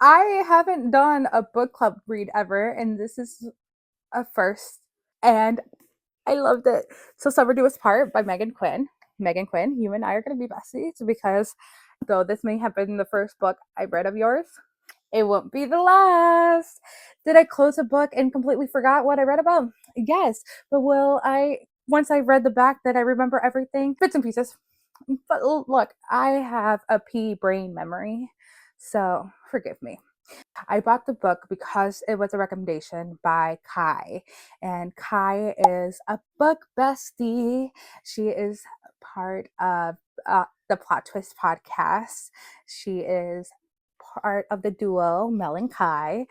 I haven't done a book club read ever, and this is a first, and I loved it. So Summer Do Us Part by Meghan Quinn. Meghan Quinn, you and I are going to be besties because though this may have been the first book I read of yours, it won't be the last. Did I close a book and completely forgot what I read about? Yes, but will I, once I read the back, did I remember everything? Bits and pieces. But look, I have a pea brain memory, so forgive me. I bought the book because it was a recommendation by Kai, and Kai is a book bestie. She is part of the Plot Twist podcast. She is part of the duo Mel and Kai.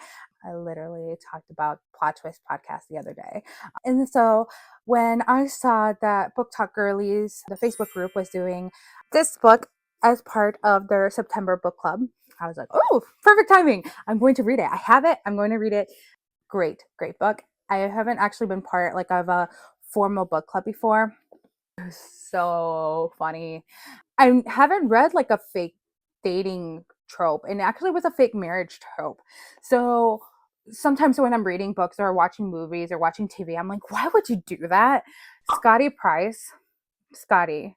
I literally talked about Plot Twist podcast the other day. And so when I saw that BookTok Girlies, the Facebook group, was doing this book as part of their September book club, I was like, oh, perfect timing. I'm going to read it. I have it. I'm going to read it. Great, great book. I haven't actually been part like of a formal book club before. It was so funny. I haven't read like a fake dating trope, and actually it was a fake marriage trope. So sometimes when I'm reading books or watching movies or watching TV, I'm like, why would you do that? Scotty Price, Scotty,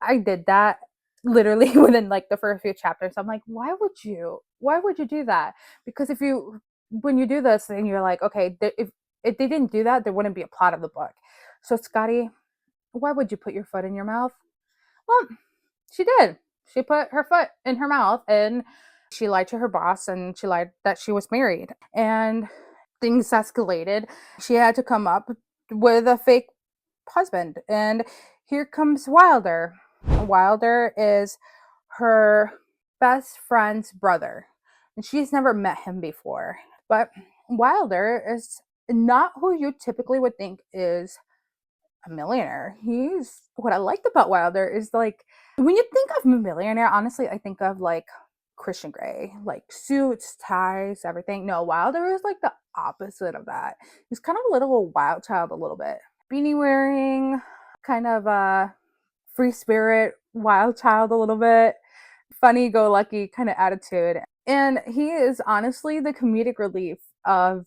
I did that literally within like the first few chapters. I'm like, why would you? Why would you do that? Because if you, when you do this, then you're like, okay, if they didn't do that, there wouldn't be a plot of the book. So Scotty, why would you put your foot in your mouth? Well, she did. She put her foot in her mouth and she lied to her boss and she lied that she was married. And things escalated. She had to come up with a fake husband. And here comes Wilder. Wilder is her best friend's brother. And she's never met him before. But Wilder is not who you typically would think is a millionaire. He's what I liked about Wilder is like when you think of a millionaire, honestly, I think of like Christian Grey, like suits, ties, everything. No, Wilder is like the opposite of that. He's kind of a little wild child, a little bit. Beanie wearing, kind of a free spirit, wild child, a little bit. Funny go lucky kind of attitude. And he is honestly the comedic relief of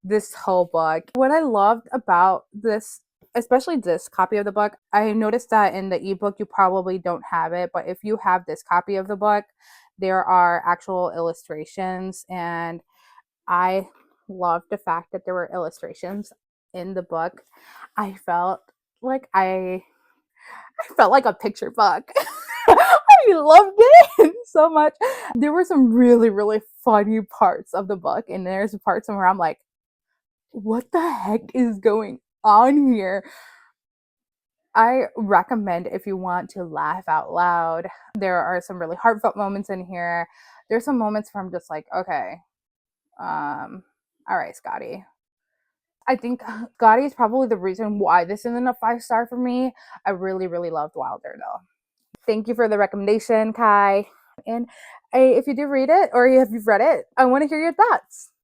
this whole book. What I loved about this, especially this copy of the book, I noticed that in the ebook you probably don't have it, but if you have this copy of the book, there are actual illustrations, and I loved the fact that there were illustrations in the book. I felt like I felt like a picture book. I loved it so much. There were some really, really funny parts of the book, and there's parts where I'm like, what the heck is going on here? I recommend if you want to laugh out loud. There are some really heartfelt moments in here. There's some moments where I'm just like, okay, all right, Scotty. I think Scotty is probably the reason why this isn't a 5-star for me. I really, really loved Wilder though. Thank you for the recommendation, Kai. And if you do read it or if you've read it, I want to hear your thoughts.